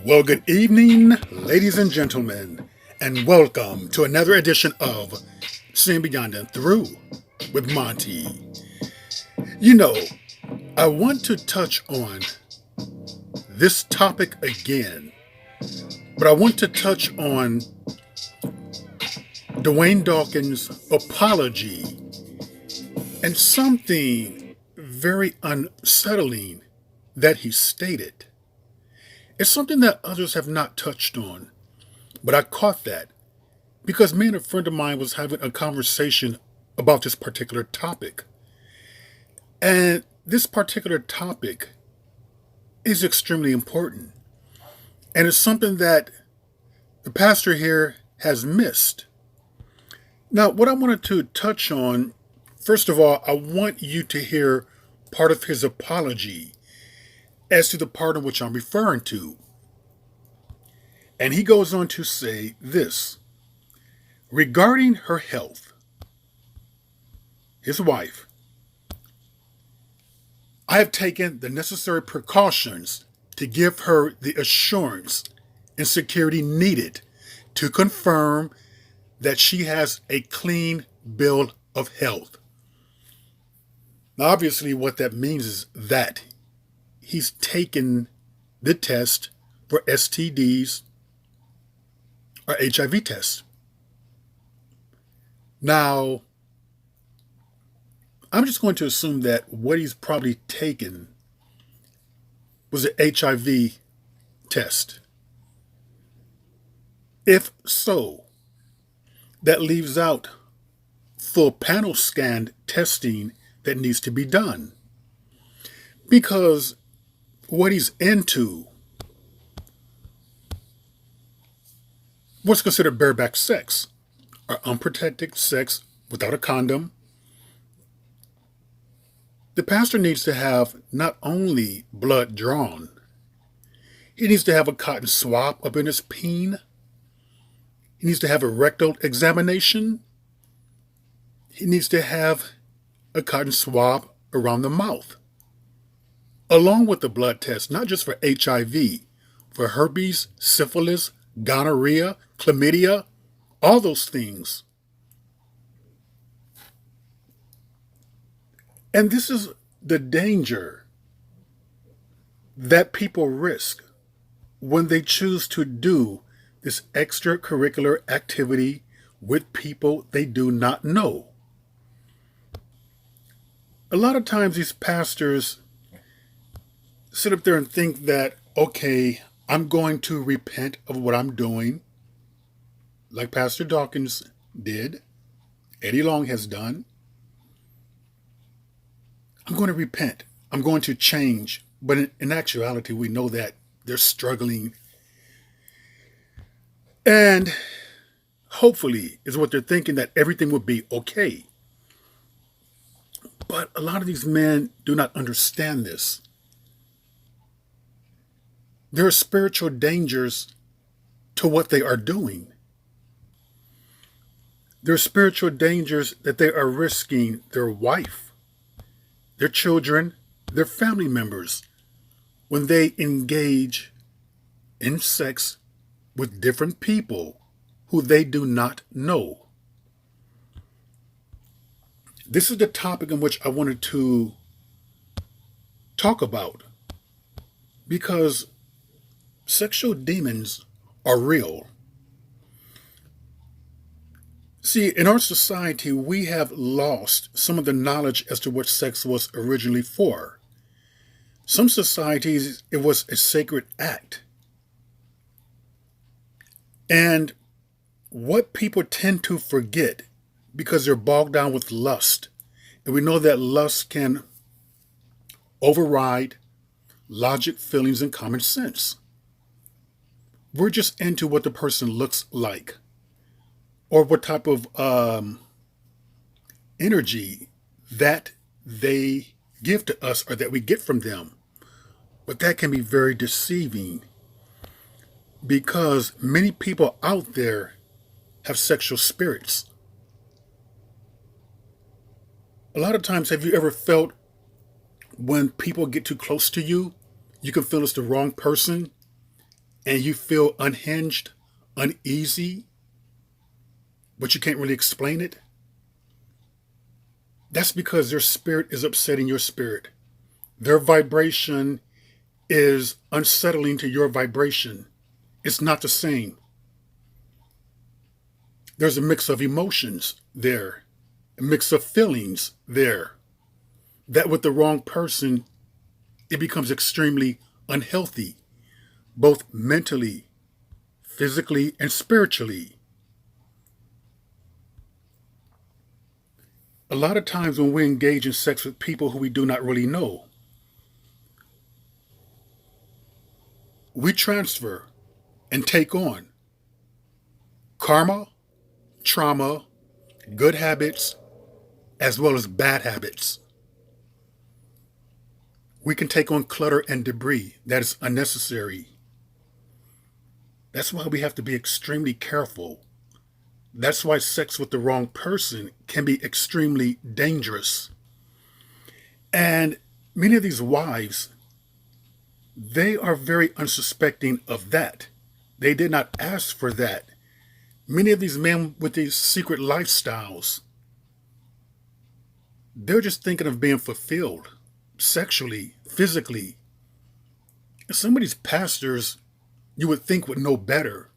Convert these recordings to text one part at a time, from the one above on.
Well, good evening, ladies and gentlemen, and welcome to another edition of Seeing Beyond and Through with Monty. You know, I want to touch on this topic again, but I want to touch on Dwayne Dawkins' apology and something very unsettling that he stated. It's something that others have not touched on, but I caught that because me and a friend of mine was having a conversation about this particular topic. And this particular topic is extremely important. And it's something that the pastor here has missed. Now, what I wanted to touch on, first of all, I want you to hear part of his apology as to the part in which I'm referring to. And he goes on to say this regarding her health, his wife, I have taken the necessary precautions to give her the assurance and security needed to confirm that she has a clean bill of health. Now, obviously, what that means is that he's taken the test for STDs or HIV tests. Now, I'm just going to assume that what he's probably taken was an HIV test. If so, that leaves out full panel scan testing that needs to be done. Because what he's into, what's considered bareback sex, or unprotected sex without a condom, the pastor needs to have not only blood drawn, he needs to have a cotton swab up in his peen. He needs to have a rectal examination. He needs to have a cotton swab around the mouth, along with the blood test, not just for HIV, for herpes, syphilis, gonorrhea, chlamydia, all those things. And this is the danger that people risk when they choose to do this extracurricular activity with people they do not know. A lot of times these pastors sit up there and think that, okay, I'm going to repent of what I'm doing, like Pastor Dawkins did, Eddie Long has done. I'm going to repent. I'm going to change. But in actuality, we know that they're struggling. And hopefully is what they're thinking, that everything will be okay. But a lot of these men do not understand this. There are spiritual dangers to what they are doing. There are spiritual dangers that they are risking their wife, their children, their family members when they engage in sex with different people who they do not know. This is the topic in which I wanted to talk about, because sexual demons are real. See, in our society, we have lost some of the knowledge as to what sex was originally for. Some societies, it was a sacred act. And what people tend to forget, because they're bogged down with lust, and we know that lust can override logic, feelings, and common sense. We're just into what the person looks like, or what type of energy that they give to us or that we get from them. But that can be very deceiving, because many people out there have sexual spirits. A lot of times, have you ever felt when people get too close to you, you can feel it's the wrong person, and you feel unhinged, uneasy, but you can't really explain it, that's because their spirit is upsetting your spirit. Their vibration is unsettling to your vibration. It's not the same. There's a mix of emotions there, a mix of feelings there. That with the wrong person, it becomes extremely unhealthy, both mentally, physically, and spiritually. A lot of times when we engage in sex with people who we do not really know, we transfer and take on karma, trauma, good habits, as well as bad habits. We can take on clutter and debris that is unnecessary. That's why we have to be extremely careful. That's why sex with the wrong person can be extremely dangerous. And many of these wives, they are very unsuspecting of that. They did not ask for that. Many of these men with these secret lifestyles, they're just thinking of being fulfilled sexually, physically. Some of these pastors, you would think would know better.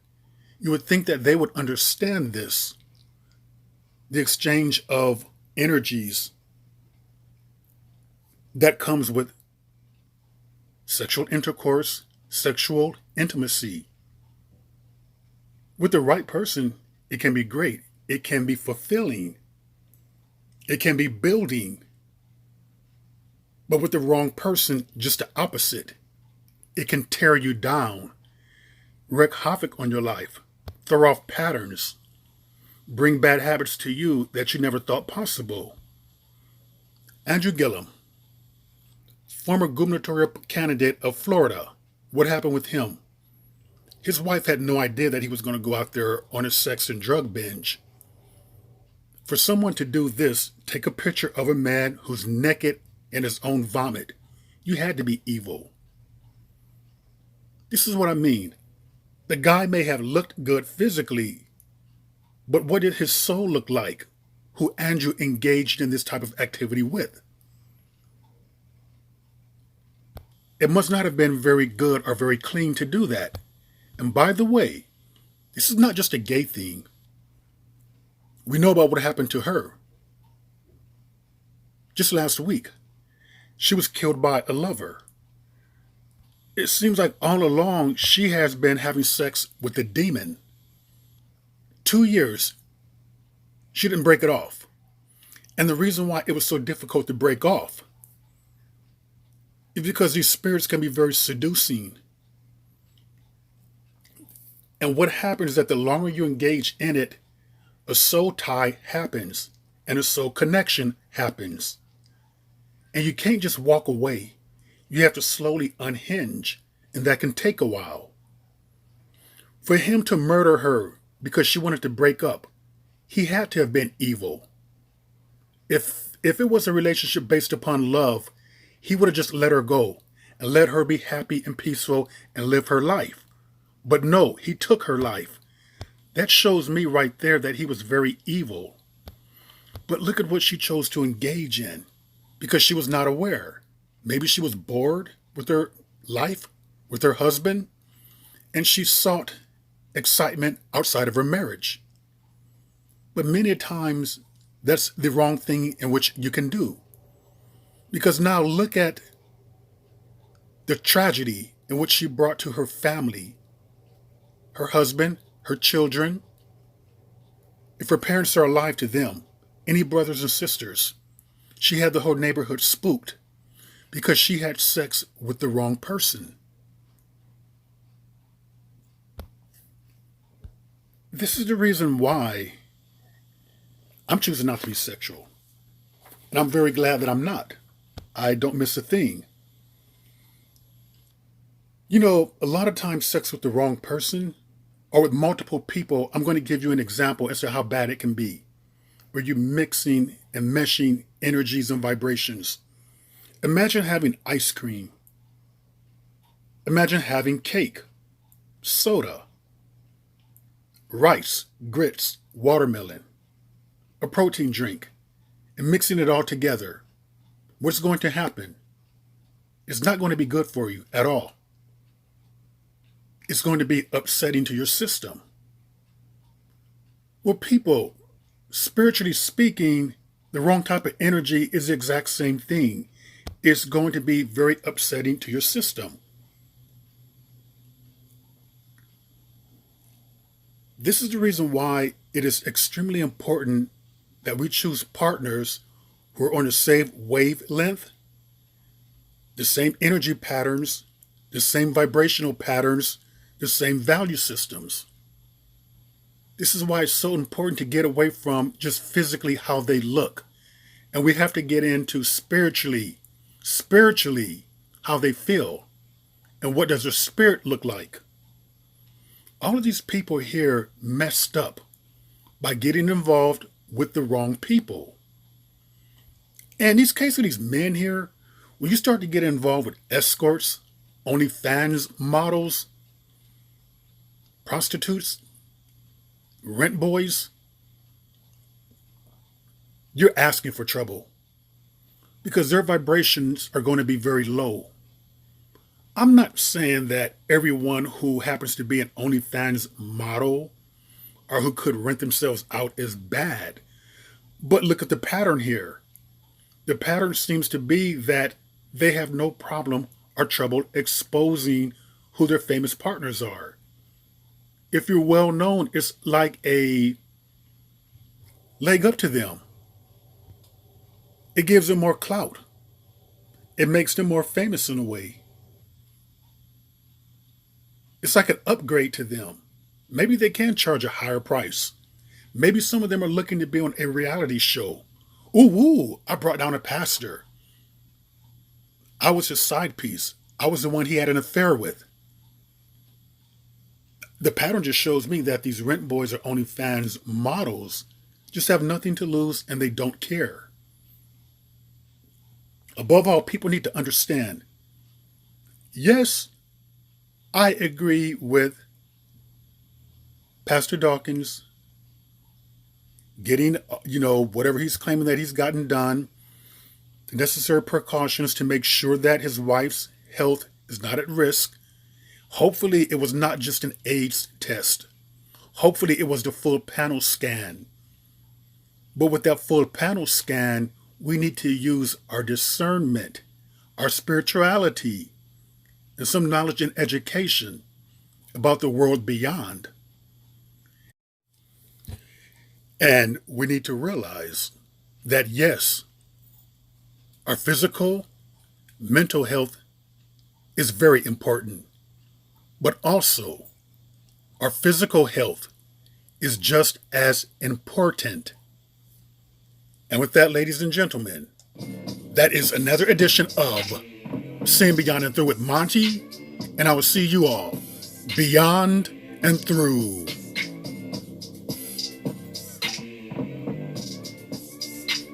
You would think that they would understand this. The exchange of energies that comes with sexual intercourse, sexual intimacy. With the right person, it can be great. It can be fulfilling. It can be building. But with the wrong person, just the opposite. It can tear you down, wreak havoc on your life, throw off patterns, bring bad habits to you that you never thought possible. Andrew Gillum, former gubernatorial candidate of Florida. What happened with him? His wife had no idea that he was going to go out there on a sex and drug binge. For someone to do this, take a picture of a man who's naked in his own vomit. You had to be evil. This is what I mean. The guy may have looked good physically, but what did his soul look like, who Andrew engaged in this type of activity with? It must not have been very good or very clean to do that. And by the way, this is not just a gay thing. We know about what happened to her. Just last week, she was killed by a lover. It seems like all along she has been having sex with the demon. 2 years, she didn't break it off. And the reason why it was so difficult to break off is because these spirits can be very seducing. And what happens is that the longer you engage in it, a soul tie happens and a soul connection happens. And you can't just walk away. You have to slowly unhinge, and that can take a while. For him to murder her because she wanted to break up, he had to have been evil. If it was a relationship based upon love, he would have just let her go and let her be happy and peaceful and live her life. But no, he took her life. That shows me right there that he was very evil. But look at what she chose to engage in because she was not aware. Maybe she was bored with her life, with her husband, and she sought excitement outside of her marriage. But many times, that's the wrong thing in which you can do. Because now look at the tragedy in which she brought to her family, her husband, her children. If her parents are alive to them, any brothers and sisters, she had the whole neighborhood spooked because she had sex with the wrong person. This is the reason why I'm choosing not to be sexual. And I'm very glad that I'm not. I don't miss a thing. You know, a lot of times sex with the wrong person or with multiple people, I'm going to give you an example as to how bad it can be, where you're mixing and meshing energies and vibrations. Imagine having ice cream. Imagine having cake. soda, rice, grits, watermelon, a protein drink, and mixing it all together, what's going to happen? It's not going to be good for you at all. It's going to be upsetting to your system. Well, people, spiritually speaking, the wrong type of energy is the exact same thing. It's going to be very upsetting to your system. This is the reason why it is extremely important that we choose partners who are on the same wavelength, the same energy patterns, the same vibrational patterns, the same value systems. This is why it's so important to get away from just physically how they look. And we have to get into spiritually how they feel. And what does their spirit look like? All of these people here messed up by getting involved with the wrong people. And in these cases of these men here, when you start to get involved with escorts, OnlyFans models, prostitutes, rent boys, you're asking for trouble because their vibrations are going to be very low. I'm not saying that everyone who happens to be an OnlyFans model or who could rent themselves out is bad, but look at the pattern here. The pattern seems to be that they have no problem or trouble exposing who their famous partners are. If you're well known, it's like a leg up to them. It gives them more clout. It makes them more famous in a way. It's like an upgrade to them. Maybe they can charge a higher price. Maybe some of them are looking to be on a reality show. Ooh, I brought down a pastor. I was his side piece. I was the one he had an affair with. The pattern just shows me that these rent boys or OnlyFans models just have nothing to lose and they don't care. Above all, people need to understand. Yes, I agree with Pastor Dawkins getting, whatever he's claiming that he's gotten done, the necessary precautions to make sure that his wife's health is not at risk. Hopefully it was not just an AIDS test. Hopefully it was the full panel scan. But with that full panel scan, we need to use our discernment, our spirituality, and some knowledge and education about the world beyond. And we need to realize that yes, our physical, mental health is very important. But also, our physical health is just as important. And with that, ladies and gentlemen, that is another edition of Seeing Beyond and Through with Monty, and I will see you all beyond and through.